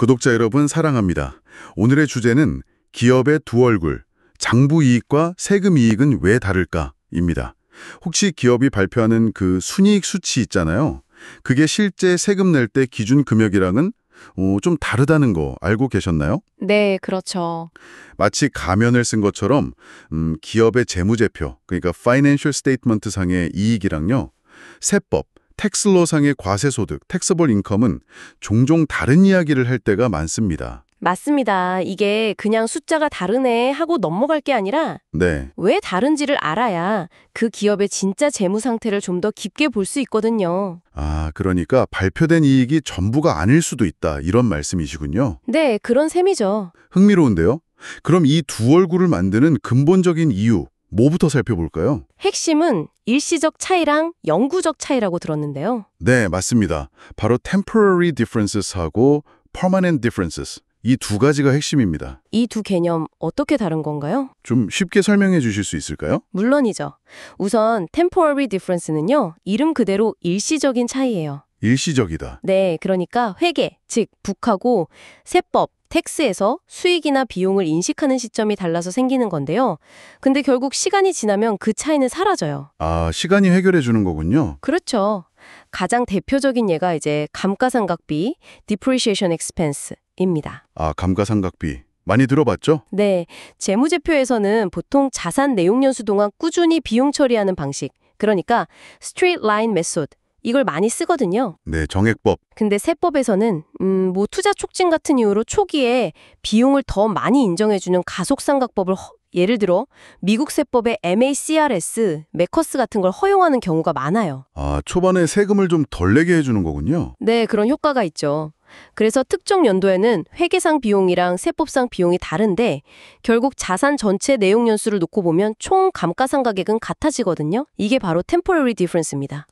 구독자 여러분 사랑합니다. 오늘의 주제는 기업의 두 얼굴, 장부 이익과 세금 이익은 왜 다를까입니다. 혹시 기업이 발표하는 그 순이익 수치 있잖아요. 그게 실제 세금 낼 때 기준 금액이랑은 좀 다르다는 거 알고 계셨나요? 네, 그렇죠. 마치 가면을 쓴 것처럼 기업의 재무제표, 그러니까 Financial Statement 상의 이익이랑요. 세법, 텍슬로 상의 과세소득, taxable income은 종종 다른 이야기를 할 때가 많습니다. 맞습니다. 이게 그냥 숫자가 다르네 하고 넘어갈 게 아니라 네, 왜 다른지를 알아야 그 기업의 진짜 재무 상태를 좀 더 깊게 볼 수 있거든요. 그러니까 발표된 이익이 전부가 아닐 수도 있다 이런 말씀이시군요. 네, 그런 셈이죠. 흥미로운데요? 그럼 이 두 얼굴을 만드는 근본적인 이유, 뭐부터 살펴볼까요? 핵심은 일시적 차이랑 영구적 차이라고 들었는데요. 네, 맞습니다. 바로 temporary differences하고 permanent differences. 이 두 가지가 핵심입니다. 이 두 개념 어떻게 다른 건가요? 좀 쉽게 설명해 주실 수 있을까요? 물론이죠. 우선 temporary difference는요, 이름 그대로 일시적인 차이예요. 일시적이다. 네, 그러니까 회계, 즉 북하고 세법, 텍스에서 수익이나 비용을 인식하는 시점이 달라서 생기는 건데요. 근데 결국 시간이 지나면 그 차이는 사라져요. 시간이 해결해 주는 거군요. 그렇죠. 가장 대표적인 예가 이제 감가상각비, depreciation expense입니다. 감가상각비. 많이 들어봤죠? 네, 재무제표에서는 보통 자산 내용연수 동안 꾸준히 비용 처리하는 방식, 그러니까 straight line method, 이걸 많이 쓰거든요. 네, 정액법. 근데 세법에서는 투자 촉진 같은 이유로 초기에 비용을 더 많이 인정해주는 가속상각법을 예를 들어 미국 세법의 MACRS, MECOS 같은 걸 허용하는 경우가 많아요. 초반에 세금을 좀 덜 내게 해주는 거군요. 네, 그런 효과가 있죠. 그래서 특정 연도에는 회계상 비용이랑 세법상 비용이 다른데 결국 자산 전체 내용 연수를 놓고 보면 총 감가상각액은 같아지거든요. 이게 바로 temporary difference입니다.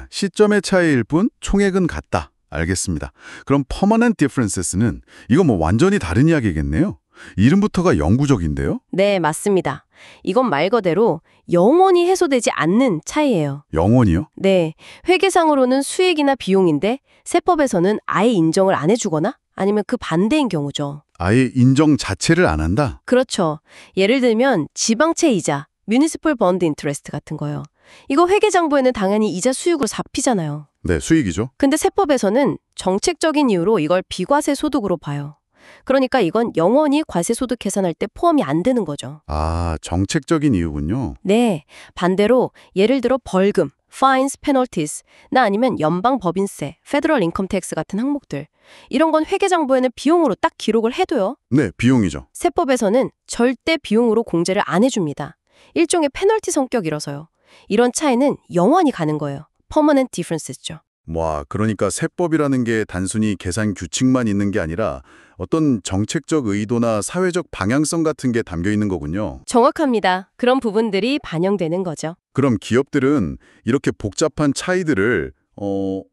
시점의 차이일 뿐 총액은 같다. 알겠습니다. 그럼 permanent differences는 이거 완전히 다른 이야기겠네요. 이름부터가 영구적인데요? 네, 맞습니다. 이건 말 그대로 영원히 해소되지 않는 차이예요. 영원히요? 네, 회계상으로는 수익이나 비용인데 세법에서는 아예 인정을 안 해주거나 아니면 그 반대인 경우죠. 아예 인정 자체를 안 한다? 그렇죠. 예를 들면 지방채 이자, municipal bond interest 같은 거요. 이거 회계장부에는 당연히 이자 수익으로 잡히잖아요. 네, 수익이죠. 근데 세법에서는 정책적인 이유로 이걸 비과세 소득으로 봐요. 그러니까 이건 영원히 과세 소득 계산할 때 포함이 안 되는 거죠. 정책적인 이유군요. 네, 반대로 예를 들어 벌금, fines, penalties, 나 아니면 연방 법인세, federal income tax 같은 항목들. 이런 건 회계장부에는 비용으로 딱 기록을 해둬요. 네, 비용이죠. 세법에서는 절대 비용으로 공제를 안 해줍니다. 일종의 페널티 성격이라서요. 이런 차이는 영원히 가는 거예요. permanent differences죠. 그러니까 세법이라는 게 단순히 계산 규칙만 있는 게 아니라 어떤 정책적 의도나 사회적 방향성 같은 게 담겨 있는 거군요. 정확합니다. 그런 부분들이 반영되는 거죠. 그럼 기업들은 이렇게 복잡한 차이들을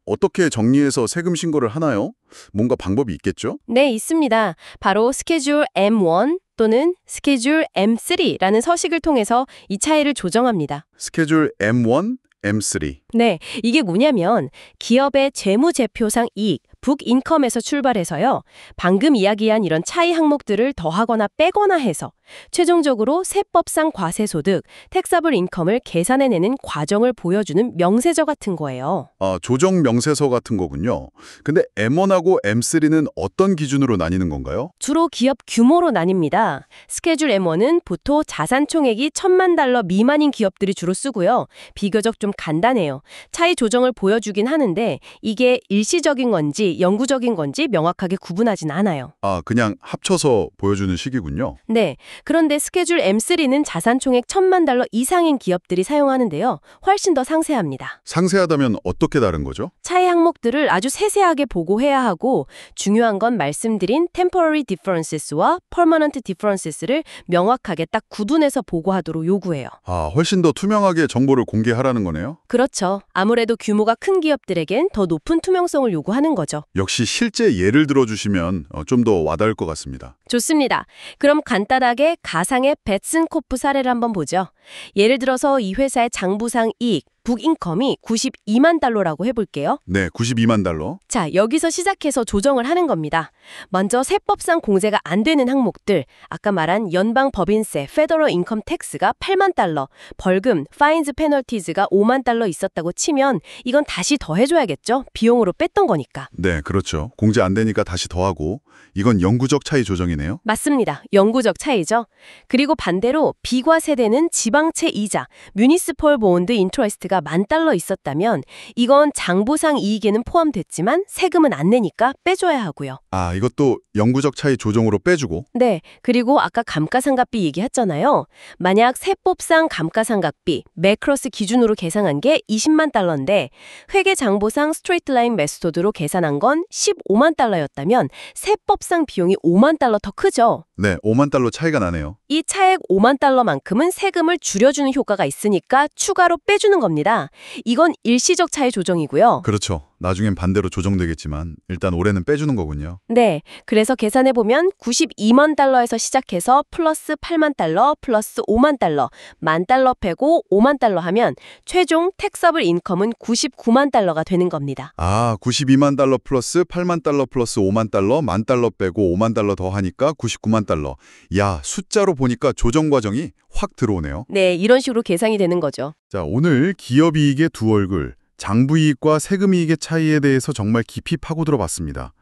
어떻게 정리해서 세금 신고를 하나요? 뭔가 방법이 있겠죠? 네, 있습니다. 바로 스케줄 M1 또는 스케줄 M3라는 서식을 통해서 이 차이를 조정합니다. 스케줄 M1, M3. 네, 이게 뭐냐면 기업의 재무제표상 이익, 북인컴에서 출발해서요. 방금 이야기한 이런 차이 항목들을 더하거나 빼거나 해서 최종적으로 세법상 과세소득, taxable income을 계산해내는 과정을 보여주는 명세서 같은 거예요. 조정 명세서 같은 거군요. 근데 M1하고 M3는 어떤 기준으로 나뉘는 건가요? 주로 기업 규모로 나뉩니다. 스케줄 M1은 보통 자산 총액이 $10,000 미만인 기업들이 주로 쓰고요. 비교적 좀 간단해요. 차이 조정을 보여주긴 하는데 이게 일시적인 건지 영구적인 건지 명확하게 구분하진 않아요. 그냥 합쳐서 보여주는 식이군요. 네. 그런데 스케줄 M3는 자산 총액 $10,000 이상인 기업들이 사용하는데요. 훨씬 더 상세합니다. 상세하다면 어떻게 다른 거죠? 차이 항목들을 아주 세세하게 보고해야 하고 중요한 건 말씀드린 temporary differences와 permanent differences를 명확하게 딱 구분해서 보고하도록 요구해요. 훨씬 더 투명하게 정보를 공개하라는 거네요? 그렇죠. 아무래도 규모가 큰 기업들에겐 더 높은 투명성을 요구하는 거죠. 역시 실제 예를 들어주시면 좀 더 와닿을 것 같습니다. 좋습니다. 그럼 간단하게 가상의 베슨코프 사례를 한번 보죠. 예를 들어서 이 회사의 장부상 이익, 북인컴이 92만 달러라고 해볼게요. 네, 92만 달러. 자, 여기서 시작해서 조정을 하는 겁니다. 먼저 세법상 공제가 안 되는 항목들, 아까 말한 연방 법인세, 페더럴 인컴 텍스가 8만 달러, 벌금, 파인즈 페널티즈가 5만 달러 있었다고 치면 이건 다시 더해줘야겠죠? 비용으로 뺐던 거니까. 네, 그렇죠. 공제 안 되니까 다시 더하고. 이건 영구적 차이 조정이네요. 맞습니다. 영구적 차이죠. 그리고 반대로 비과 세대는 지방채 이자, 뮤니시펄 본드 인트레스트가 10,000달러 있었다면 이건 장부상 이익에는 포함됐지만 세금은 안 내니까 빼줘야 하고요. 아, 이것도 영구적 차이 조정으로 빼주고. 네, 그리고 아까 감가상각비 얘기했잖아요. 만약 세법상 감가상각비, 매크로스 기준으로 계산한 게 20만 달러인데 회계장부상 스트레이트라인 메소드로 계산한 건 15만 달러였다면 세법상 비용이 5만 달러 더 크죠. 네, 5만 달러 차이가 나네요. 이 차액 5만 달러만큼은 세금을 줄여주는 효과가 있으니까 추가로 빼주는 겁니다. 이건 일시적 차이 조정이고요. 그렇죠. 나중엔 반대로 조정되겠지만 일단 올해는 빼주는 거군요. 네, 그래서 계산해보면 92만 달러에서 시작해서 플러스 8만 달러, 플러스 5만 달러, 10,000달러 빼고 5만 달러 하면 최종 텍서블 인컴은 99만 달러가 되는 겁니다. 아, 92만 달러 플러스 8만 달러 플러스 5만 달러, 10,000달러 빼고 5만 달러 더 하니까 99만 달러. 야, 숫자로 보니까 조정 과정이 확 들어오네요. 네, 이런 식으로 계산이 되는 거죠. 자, 오늘 기업이익의 두 얼굴, 장부이익과 세금이익의 차이에 대해서 정말 깊이 파고들어 봤습니다.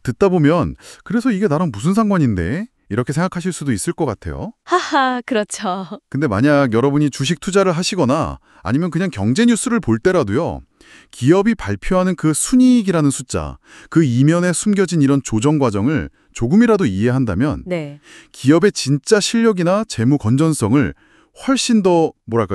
듣다 보면 그래서 이게 나랑 무슨 상관인데? 이렇게 생각하실 수도 있을 것 같아요. 하하, 그렇죠. 근데 만약 여러분이 주식 투자를 하시거나 아니면 그냥 경제 뉴스를 볼 때라도요. 기업이 발표하는 그 순이익이라는 숫자, 그 이면에 숨겨진 이런 조정 과정을 조금이라도 이해한다면 네. 기업의 진짜 실력이나 재무 건전성을 훨씬 더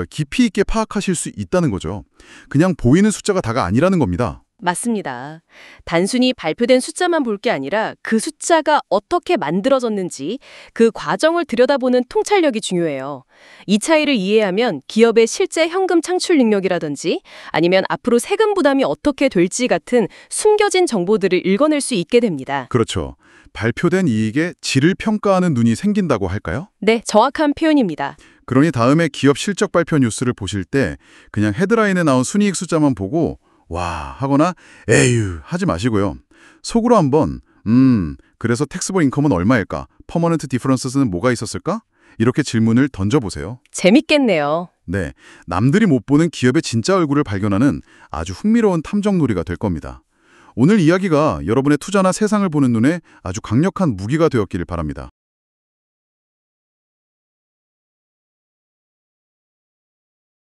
깊이 있게 파악하실 수 있다는 거죠. 그냥 보이는 숫자가 다가 아니라는 겁니다. 맞습니다. 단순히 발표된 숫자만 볼 게 아니라 그 숫자가 어떻게 만들어졌는지 그 과정을 들여다보는 통찰력이 중요해요. 이 차이를 이해하면 기업의 실제 현금 창출 능력이라든지 아니면 앞으로 세금 부담이 어떻게 될지 같은 숨겨진 정보들을 읽어낼 수 있게 됩니다. 그렇죠. 발표된 이익의 질을 평가하는 눈이 생긴다고 할까요? 네, 정확한 표현입니다. 그러니 다음에 기업 실적 발표 뉴스를 보실 때 그냥 헤드라인에 나온 순이익 숫자만 보고 와 하거나 에휴 하지 마시고요. 속으로 한번 그래서 텍스블 인컴은 얼마일까? 퍼머넌트 디퍼런스는 뭐가 있었을까? 이렇게 질문을 던져보세요. 재밌겠네요. 네, 남들이 못 보는 기업의 진짜 얼굴을 발견하는 아주 흥미로운 탐정놀이가 될 겁니다. 오늘 이야기가 여러분의 투자나 세상을 보는 눈에 아주 강력한 무기가 되었기를 바랍니다.